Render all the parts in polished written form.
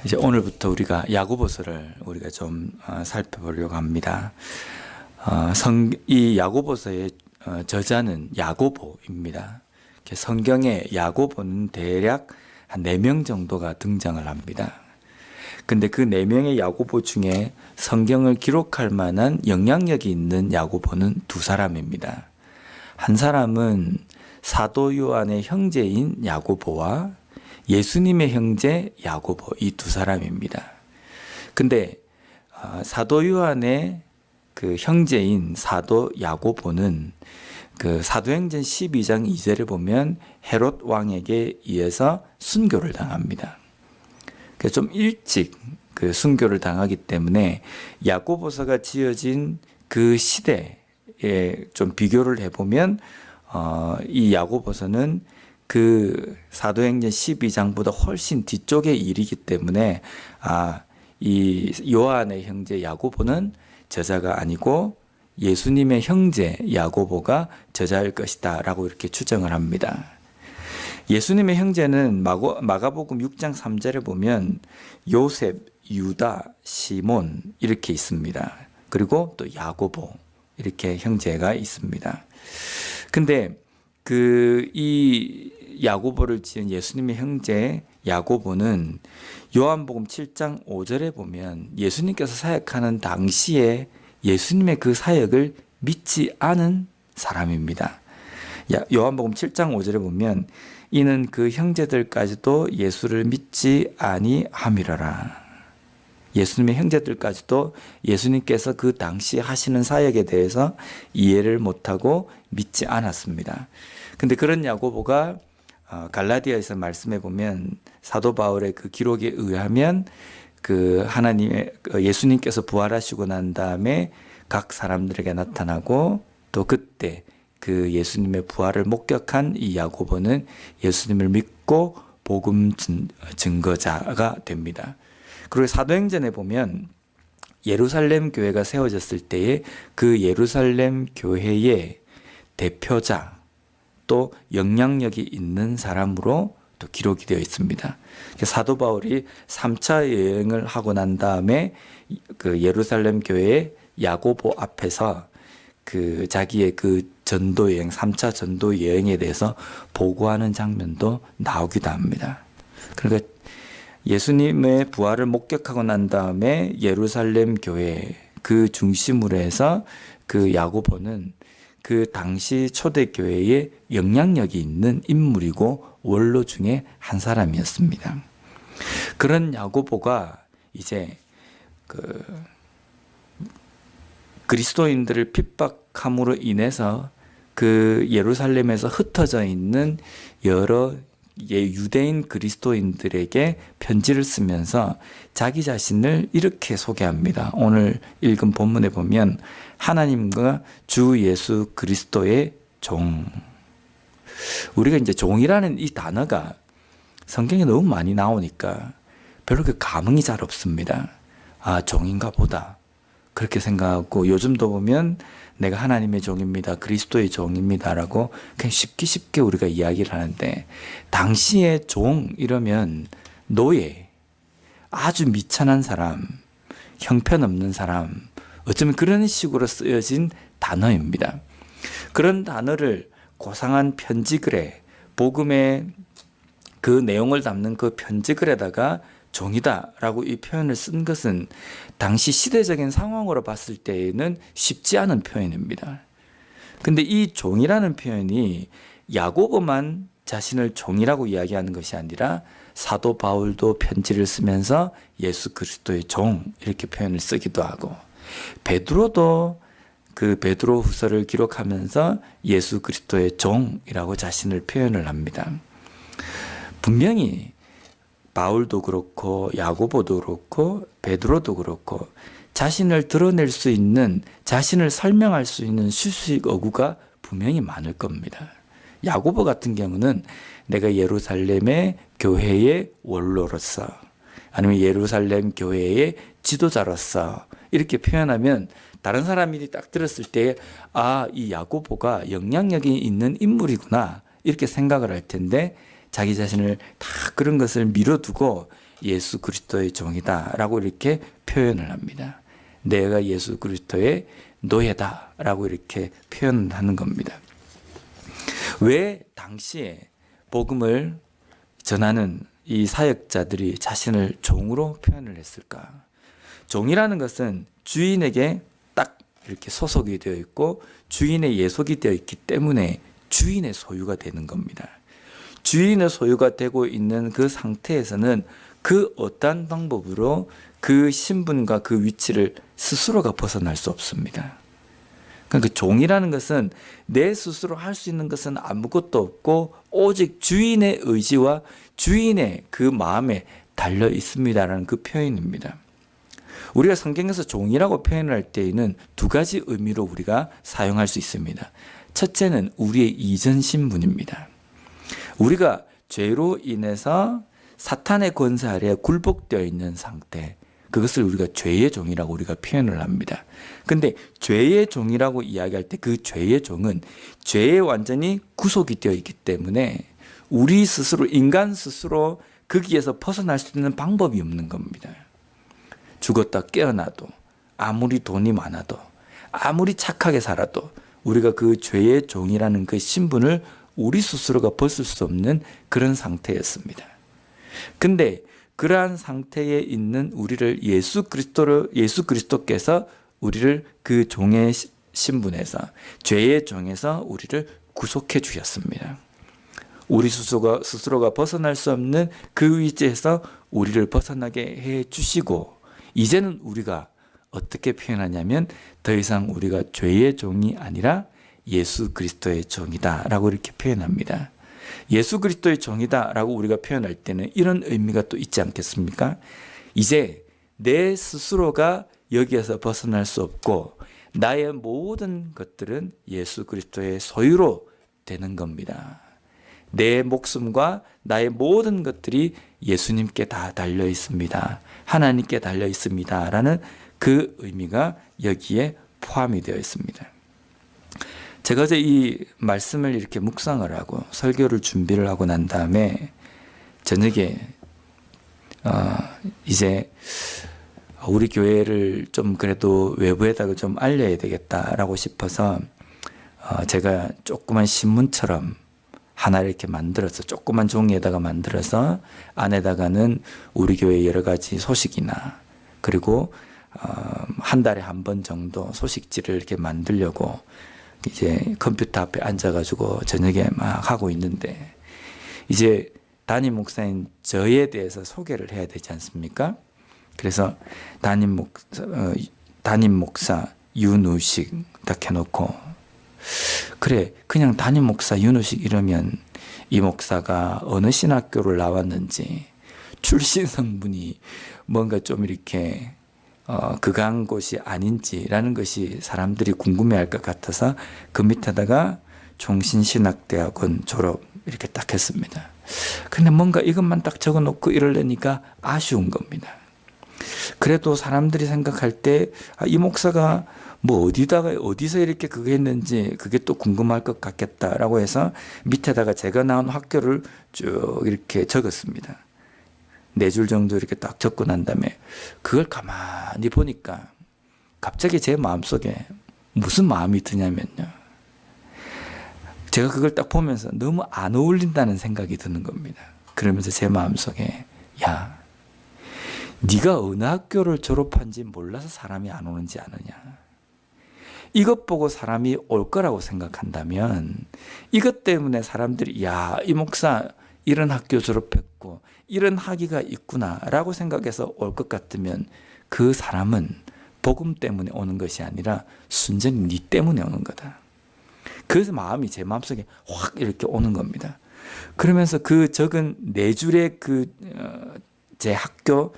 이제 오늘부터 우리가 야고보서를 우리가 좀 살펴보려고 합니다. 이 야고보서의 저자는 야고보입니다. 성경에 야고보는 대략 한 4명 정도가 등장을 합니다. 근데 그 4명의 야고보 중에 성경을 기록할 만한 영향력이 있는 야고보는 2사람입니다. 한 사람은 사도 요한의 형제인 야고보와 예수님의 형제 야고보, 이 2사람입니다. 근데 사도 요한의 그 형제인 사도 야고보는 그 사도행전 12장 2절에 보면 헤롯 왕에게 의해서 순교를 당합니다. 그래서 좀 일찍 그 순교를 당하기 때문에 야고보서가 지어진 그 시대에 좀 비교를 해보면 이 야고보서는 그 사도행전 12장보다 훨씬 뒤쪽의 일이기 때문에 이 요한의 형제 야고보는 저자가 아니고 예수님의 형제 야고보가 저자일 것이다 라고 이렇게 추정을 합니다. 예수님의 형제는 마가복음 6장 3절에 보면 요셉, 유다, 시몬 이렇게 있습니다. 그리고 또 야고보 이렇게 형제가 있습니다. 근데 이 야고보를 지은 예수님의 형제 야고보는 요한복음 7장 5절에 보면 예수님께서 사역하는 당시에 예수님의 그 사역을 믿지 않은 사람입니다. 요한복음 7장 5절에 보면 이는 그 형제들까지도 예수를 믿지 아니함이라라. 예수님의 형제들까지도 예수님께서 그 당시 하시는 사역에 대해서 이해를 못하고 믿지 않았습니다. 근데 그런 야고보가 갈라디아에서 말씀해 보면 사도 바울의 그 기록에 의하면 그 하나님의 예수님께서 부활하시고 난 다음에 각 사람들에게 나타나고 또 그때 그 예수님의 부활을 목격한 이 야고보는 예수님을 믿고 복음 증거자가 됩니다. 그리고 사도행전에 보면 예루살렘 교회가 세워졌을 때에 그 예루살렘 교회의 대표자 또 영향력이 있는 사람으로 또 기록이 되어 있습니다. 사도 바울이 3차 여행을 하고 난 다음에 그 예루살렘 교회의 야고보 앞에서 그 자기의 그 전도 여행, 3차 전도 여행에 대해서 보고하는 장면도 나오기도 합니다. 그러니까 예수님의 부활을 목격하고 난 다음에 예루살렘 교회 그 중심으로 해서 그 야고보는 그 당시 초대교회에 영향력이 있는 인물이고 원로 중에 한 사람이었습니다. 그런 야고보가 이제 그리스도인들을 핍박함으로 인해서 그 예루살렘에서 흩어져 있는 여러 유대인 그리스도인들에게 편지를 쓰면서 자기 자신을 이렇게 소개합니다. 오늘 읽은 본문에 보면 하나님과 주 예수 그리스도의 종. 우리가 이제 종이라는 이 단어가 성경에 너무 많이 나오니까 별로 그 감흥이 잘 없습니다. 종인가 보다. 그렇게 생각하고 요즘도 보면 내가 하나님의 종입니다. 그리스도의 종입니다라고 그냥 쉽게 우리가 이야기를 하는데 당시에 종 이러면 노예, 아주 미천한 사람, 형편없는 사람 어쩌면 그런 식으로 쓰여진 단어입니다. 그런 단어를 고상한 편지글에 복음의 그 내용을 담는 그 편지글에다가 종이다라고 이 표현을 쓴 것은 당시 시대적인 상황으로 봤을 때에는 쉽지 않은 표현입니다. 근데 이 종이라는 표현이 야고보만 자신을 종이라고 이야기하는 것이 아니라 사도 바울도 편지를 쓰면서 예수 그리스도의 종 이렇게 표현을 쓰기도 하고 베드로도 그 베드로 후서를 기록하면서 예수 그리스도의 종이라고 자신을 표현을 합니다. 분명히 바울도 그렇고 야고보도 그렇고 베드로도 그렇고 자신을 드러낼 수 있는 자신을 설명할 수 있는 수식 어구가 분명히 많을 겁니다. 야고보 같은 경우는 내가 예루살렘의 교회의 원로로서 아니면 예루살렘 교회의 지도자로서 이렇게 표현하면 다른 사람이 딱 들었을 때 이 야고보가 영향력이 있는 인물이구나 이렇게 생각을 할 텐데 자기 자신을 다 그런 것을 미뤄두고 예수 그리스도의 종이다라고 이렇게 표현을 합니다. 내가 예수 그리스도의 노예다라고 이렇게 표현하는 겁니다. 왜 당시에 복음을 전하는 이 사역자들이 자신을 종으로 표현을 했을까? 종이라는 것은 주인에게 딱 이렇게 소속이 되어 있고 주인의 예속이 되어 있기 때문에 주인의 소유가 되는 겁니다. 주인의 소유가 되고 있는 그 상태에서는 그 어떠한 방법으로 그 신분과 그 위치를 스스로가 벗어날 수 없습니다. 그러니까 종이라는 것은 내 스스로 할 수 있는 것은 아무것도 없고 오직 주인의 의지와 주인의 그 마음에 달려 있습니다라는 그 표현입니다. 우리가 성경에서 종이라고 표현을 할 때에는 두 가지 의미로 우리가 사용할 수 있습니다. 첫째는 우리의 이전 신분입니다. 우리가 죄로 인해서 사탄의 권세 아래에 굴복되어 있는 상태, 그것을 우리가 죄의 종이라고 우리가 표현을 합니다. 근데 죄의 종이라고 이야기할 때 그 죄의 종은 죄에 완전히 구속이 되어 있기 때문에 우리 스스로, 인간 스스로 거기에서 벗어날 수 있는 방법이 없는 겁니다. 죽었다 깨어나도, 아무리 돈이 많아도, 아무리 착하게 살아도 우리가 그 죄의 종이라는 그 신분을 우리 스스로가 벗을 수 없는 그런 상태였습니다. 근데 그러한 상태에 있는 우리를 예수 그리스도께서 우리를 그 종의 신분에서, 죄의 종에서 우리를 구속해 주셨습니다. 우리 스스로가 벗어날 수 없는 그 위치에서 우리를 벗어나게 해 주시고, 이제는 우리가 어떻게 표현하냐면 더 이상 우리가 죄의 종이 아니라 예수 그리스도의 종이다라고 이렇게 표현합니다. 예수 그리스도의 종이다라고 우리가 표현할 때는 이런 의미가 또 있지 않겠습니까? 이제 내 스스로가 여기에서 벗어날 수 없고 나의 모든 것들은 예수 그리스도의 소유로 되는 겁니다. 내 목숨과 나의 모든 것들이 예수님께 다 달려 있습니다. 하나님께 달려 있습니다. 라는 그 의미가 여기에 포함이 되어 있습니다. 제가 어제 이 말씀을 이렇게 묵상을 하고 설교를 준비를 하고 난 다음에 저녁에 이제 우리 교회를 좀 그래도 외부에다가 좀 알려야 되겠다라고 싶어서 제가 조그만 신문처럼 하나 이렇게 만들어서 조그만 종이에다가 만들어서 안에다가는 우리 교회 여러 가지 소식이나 그리고 한 달에 한 번 정도 소식지를 이렇게 만들려고 이제 컴퓨터 앞에 앉아가지고 저녁에 막 하고 있는데 이제 담임 목사인 저에 대해서 소개를 해야 되지 않습니까? 그래서 담임 목사 윤우식 딱 해놓고 그래 그냥 담임 목사 윤우식 이러면 이 목사가 어느 신학교를 나왔는지 출신 성분이 뭔가 좀 이렇게 극한 곳이 아닌지라는 것이 사람들이 궁금해할 것 같아서 그 밑에다가 종신신학대학원 졸업 이렇게 딱 했습니다. 근데 뭔가 이것만 딱 적어놓고 이러려니까 아쉬운 겁니다. 그래도 사람들이 생각할 때 이 목사가 뭐 어디서 이렇게 그거 했는지 그게 또 궁금할 것 같겠다라고 해서 밑에다가 제가 나온 학교를 쭉 이렇게 적었습니다. 4줄 정도 이렇게 딱 적고 난 다음에 그걸 가만히 보니까 갑자기 제 마음속에 무슨 마음이 드냐면요. 제가 그걸 딱 보면서 너무 안 어울린다는 생각이 드는 겁니다. 그러면서 제 마음속에 야, 네가 어느 학교를 졸업한지 몰라서 사람이 안 오는지 아느냐. 이것 보고 사람이 올 거라고 생각한다면 이것 때문에 사람들이 야, 이 목사 이런 학교 졸업했고 이런 학위가 있구나라고 생각해서 올 것 같으면 그 사람은 복음 때문에 오는 것이 아니라 순전히 네 때문에 오는 거다. 그래서 마음이 제 마음속에 확 이렇게 오는 겁니다. 그러면서 그 적은 4줄의 제 학교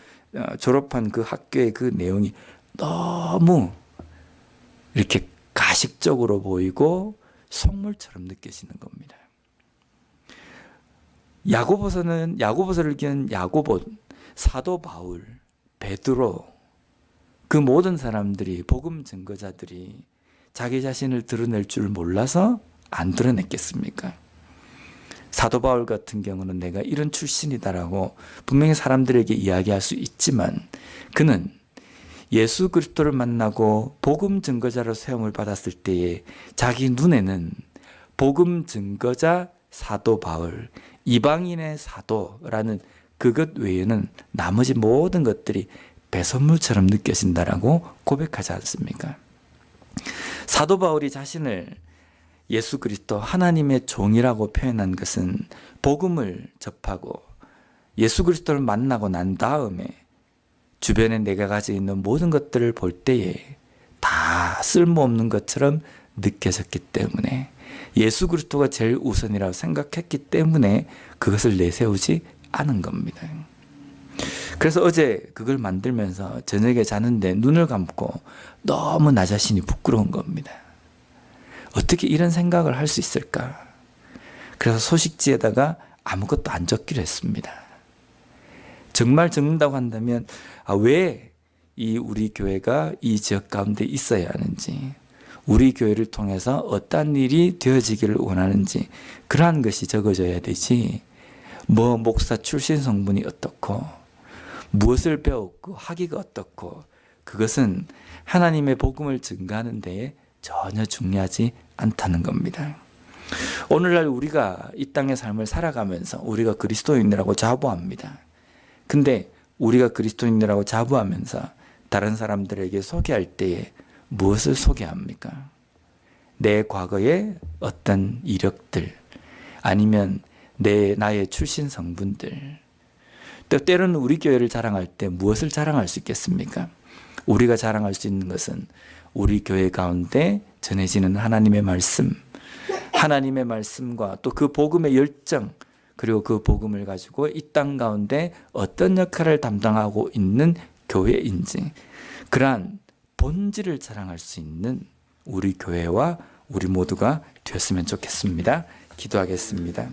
졸업한 그 학교의 그 내용이 너무 이렇게 가식적으로 보이고 속물처럼 느껴지는 겁니다. 야고보서를 기한 야고보, 사도 바울, 베드로 그 모든 사람들이 복음 증거자들이 자기 자신을 드러낼 줄 몰라서 안 드러냈겠습니까? 사도 바울 같은 경우는 내가 이런 출신이다라고 분명히 사람들에게 이야기할 수 있지만 그는 예수 그리스도를 만나고 복음 증거자로 세움을 받았을 때에 자기 눈에는 복음 증거자 사도 바울, 이방인의 사도라는 그것 외에는 나머지 모든 것들이 배설물처럼 느껴진다라고 고백하지 않습니까? 사도 바울이 자신을 예수 그리스도 하나님의 종이라고 표현한 것은 복음을 접하고 예수 그리스도를 만나고 난 다음에 주변에 내가 가지고 있는 모든 것들을 볼 때에 다 쓸모없는 것처럼 느껴졌기 때문에 예수 그리스도가 제일 우선이라고 생각했기 때문에 그것을 내세우지 않은 겁니다. 그래서 어제 그걸 만들면서 저녁에 자는데 눈을 감고 너무 나 자신이 부끄러운 겁니다. 어떻게 이런 생각을 할 수 있을까? 그래서 소식지에다가 아무것도 안 적기로 했습니다. 정말 적는다고 한다면 왜 이 우리 교회가 이 지역 가운데 있어야 하는지, 우리 교회를 통해서 어떤 일이 되어지기를 원하는지 그러한 것이 적어져야 되지, 목사 출신 성분이 어떻고 무엇을 배웠고 학위가 어떻고 그것은 하나님의 복음을 증거하는 데에 전혀 중요하지 않다는 겁니다. 오늘날 우리가 이 땅의 삶을 살아가면서 우리가 그리스도인이라고 자부합니다. 근데 우리가 그리스도인이라고 자부하면서 다른 사람들에게 소개할 때에 무엇을 소개합니까? 내 과거의 어떤 이력들, 아니면 나의 출신 성분들. 또 때로는 우리 교회를 자랑할 때 무엇을 자랑할 수 있겠습니까? 우리가 자랑할 수 있는 것은 우리 교회 가운데 전해지는 하나님의 말씀, 하나님의 말씀과 또 그 복음의 열정, 그리고 그 복음을 가지고 이 땅 가운데 어떤 역할을 담당하고 있는 교회인지, 그러한 본질을 자랑할 수 있는 우리 교회와 우리 모두가 되었으면 좋겠습니다. 기도하겠습니다.